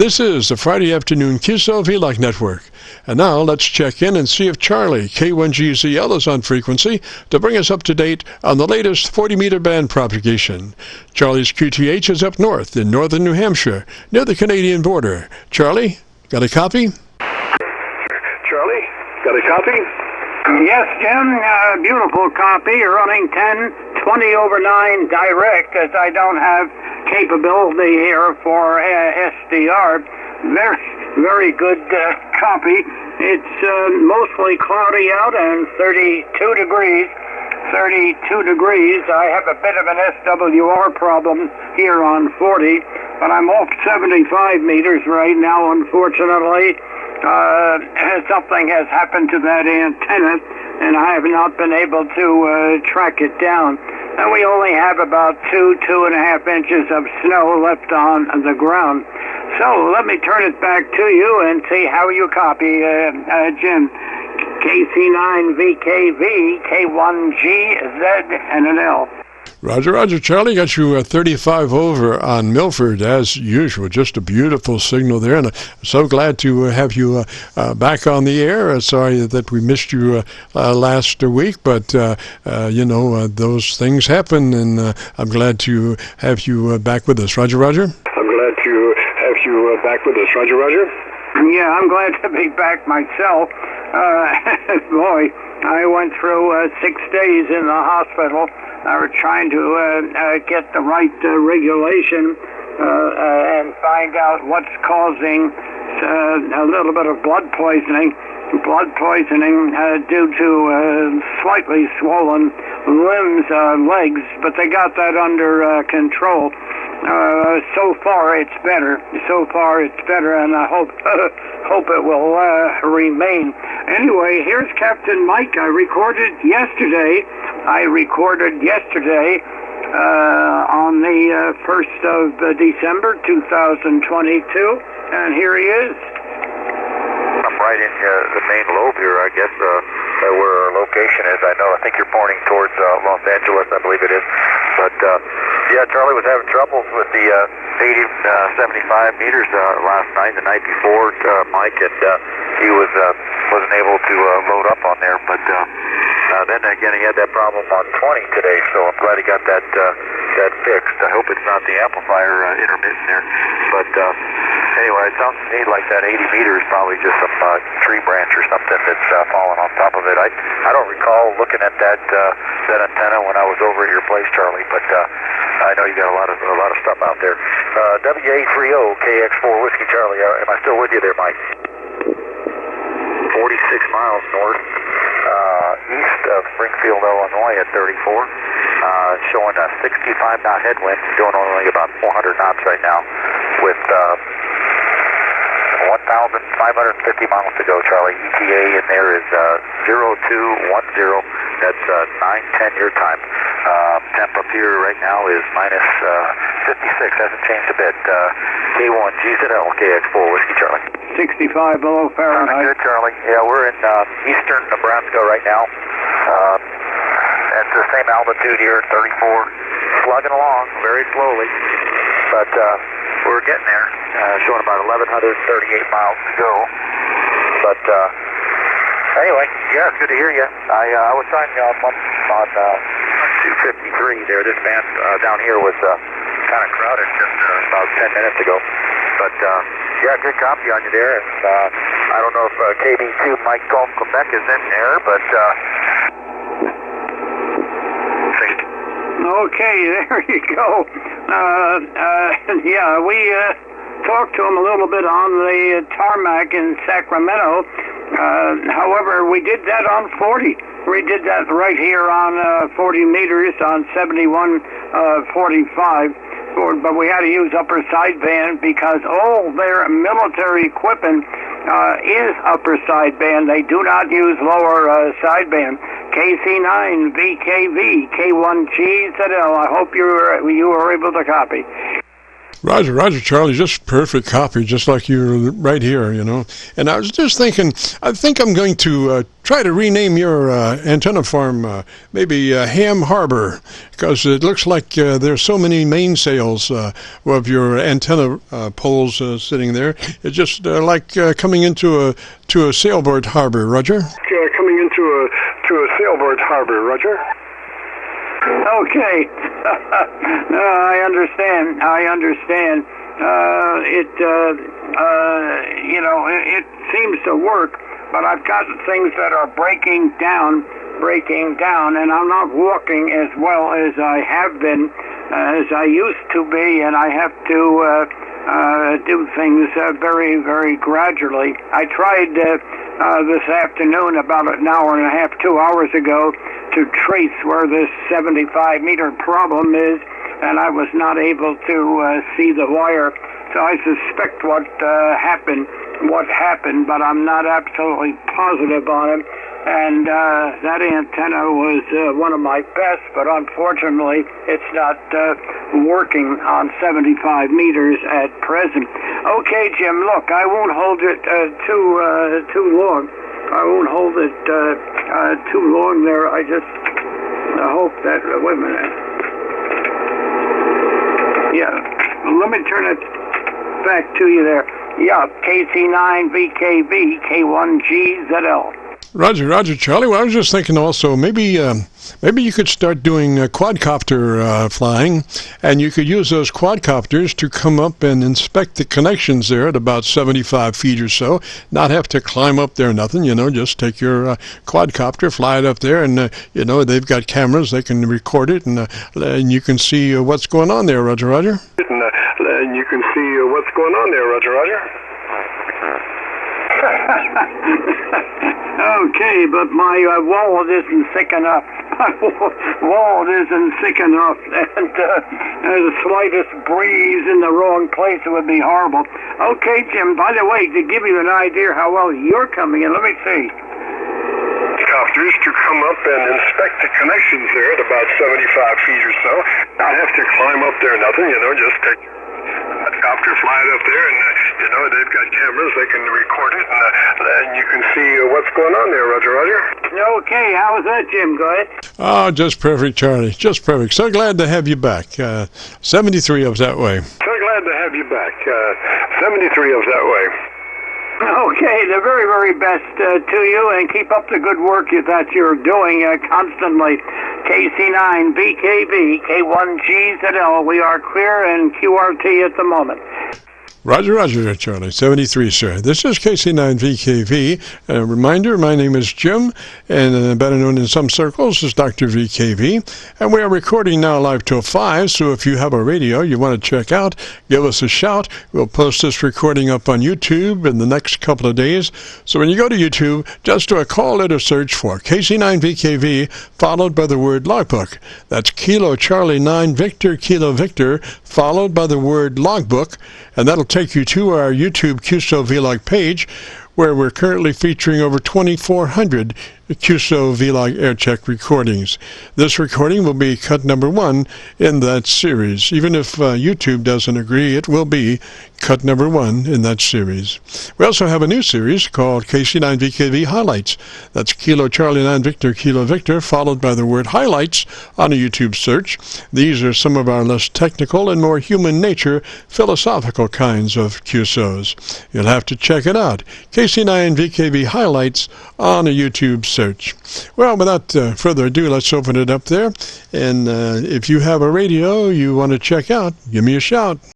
This is the Friday afternoon Qso-Vlog network. And now let's check in and see if CHARLEY-K1GZL is on frequency to bring us up to date on the latest 40-meter band propagation. Charlie's QTH is up north in northern New Hampshire, near the Canadian border. Charlie, got a copy? Charlie, got a copy? Yes, Jim, beautiful copy, running 10/20/9 direct, as I don't have capability here for SDR. Very good copy. It's mostly cloudy out and 32 degrees. 32 degrees. I have a bit of an SWR problem here on 40, but I'm off 75 meters right now, unfortunately. Something has happened to that antenna, and I have not been able to track it down. And we only have about 2.5 inches of snow left on the ground. So let me turn it back to you and see how you copy, Jim. KC9VKV, K1GZL, and an L. Roger, Charlie. Got you 35 over on Milford, as usual. Just a beautiful signal there, and I'm so glad to have you back on the air. Sorry that we missed you last week, but those things happen, and I'm glad to have you back with us. Roger. I'm glad to have you back with us. Roger. Yeah, I'm glad to be back myself. Boy, I went through 6 days in the hospital. I was trying to get the right regulation and find out what's causing a little bit of blood poisoning. Blood poisoning due to slightly swollen limbs, legs, but they got that under control. So far it's better. And I hope it will remain. Anyway, here's Captain Mike. I recorded yesterday on the 1st of December 2022, and here he is. I'm right in the main lobe here, I guess, where our location is. I think you're pointing towards Los Angeles, I believe it is. But, yeah, Charlie was having troubles with the native 75 meters last night, the night before, Mike, and he wasn't able to load up on there. But then again, he had that problem on 20 today, so I'm glad he got that fixed. I hope it's not the amplifier intermittent there. But anyway, it sounds to me like that 80 meters is probably just some tree branch or something that's fallen on top of it. I don't recall looking at that antenna when I was over at your place, Charlie, but I know you got a lot of stuff out there. WA30 KX4 Whiskey Charlie. Am I still with you there, Mike? 46 miles north east of Springfield, Illinois at 34. Showing a 65 knot headwind, doing only about 400 knots right now, with 1,550 miles to go, Charlie. ETA in there is 0210. That's 9:10 your time. Temp up here right now is minus 56. Hasn't changed a bit. K1GZL, KX4 Whiskey Charlie. 65 below Fahrenheit. Good, Charlie. Yeah, we're in eastern Nebraska right now. At the same altitude here, 34. Slugging along very slowly, but we're getting there. Showing about 1,138 miles to go. But anyway, yeah, it's good to hear you. I was signing you up on 253 there. This band down here was kind of crowded just about 10 minutes ago. But yeah, good copy on you there. And I don't know if KB2 Mike Golf Quebec is in there, but okay, there you go. Yeah, we talked to him a little bit on the tarmac in Sacramento. However, we did that on 40. We did that right here on 40 meters on 7145. But we had to use upper sideband because all their military equipment is upper sideband. They do not use lower sideband. KC9VKV, K1GZL. I hope you were able to copy. Roger, Charlie, just perfect copy, just like you're right here, you know. And I was just thinking, I think I'm going to try to rename your antenna farm maybe Ham Harbor, because it looks like there's so many mainsails of your antenna poles sitting there. It's just like coming into a sailboat harbor, Roger. Coming into a sailboat harbor, Roger. Okay. I understand. It seems to work, but I've got things that are breaking down, and I'm not walking as well as I have been, as I used to be, and I have to do things very, very gradually. I tried this afternoon, about an hour and a half, 2 hours ago, to trace where this 75-meter problem is, and I was not able to see the wire. So I suspect what happened, but I'm not absolutely positive on it. And that antenna was one of my best, but unfortunately it's not working on 75 meters at present. Okay, Jim, look, I won't hold it too long. I won't hold it too long there. I just hope that... wait a minute. Yeah, let me turn it back to you there. Yeah, KC9VKV, K1GZL. Roger, Charlie. Well, I was just thinking also maybe you could start doing quadcopter flying, and you could use those quadcopters to come up and inspect the connections there at about 75 feet or so. Not have to climb up there, nothing. Just take your quadcopter, fly it up there, and they've got cameras. They can record it, and you can see what's going on there, Roger. And you can see what's going on there, Roger. Okay, but my wallet isn't thick enough. My wallet isn't thick enough, and the slightest breeze in the wrong place, it would be horrible. Okay, Jim, by the way, to give you an idea how well you're coming in, let me see. Copters to come up and inspect the connections there at about 75 feet or so. Not have to climb up there, nothing, just take a copter, fly it up there, and they've got cameras, they can record it, and you can see what's going on there, Roger. Okay, how's that, Jim? Go ahead. Oh, just perfect, Charlie. Just perfect. So glad to have you back. 73 of that way. So glad to have you back. 73 of that way. Okay, the very, very best to you, and keep up the good work that you're doing constantly. KC9VKV, K1GZL, we are clear, and QRT at the moment. Roger, Charlie. 73, sir. This is KC9VKV. A reminder, my name is Jim, and better known in some circles as Dr. VKV. And we are recording now live till 5, so if you have a radio you want to check out, give us a shout. We'll post this recording up on YouTube in the next couple of days. So when you go to YouTube, just do a call letter search for KC9VKV, followed by the word logbook. That's Kilo Charlie 9 Victor Kilo Victor, followed by the word logbook, and that'll take you to our YouTube Qso-Vlog page, where we're currently featuring over 2,400 Qso-Vlog aircheck recordings. This recording will be cut number 1 in that series. Even if YouTube doesn't agree, it will be cut number 1 in that series. We also have a new series called KC9VKV Highlights. That's Kilo Charlie 9 Victor Kilo Victor, followed by the word highlights on a YouTube search. These are some of our less technical and more human nature, philosophical kinds of QSOs. You'll have to check it out. KC9VKV Highlights on a YouTube search. Well, without further ado, let's open it up there. And if you have a radio you want to check out, give me a shout.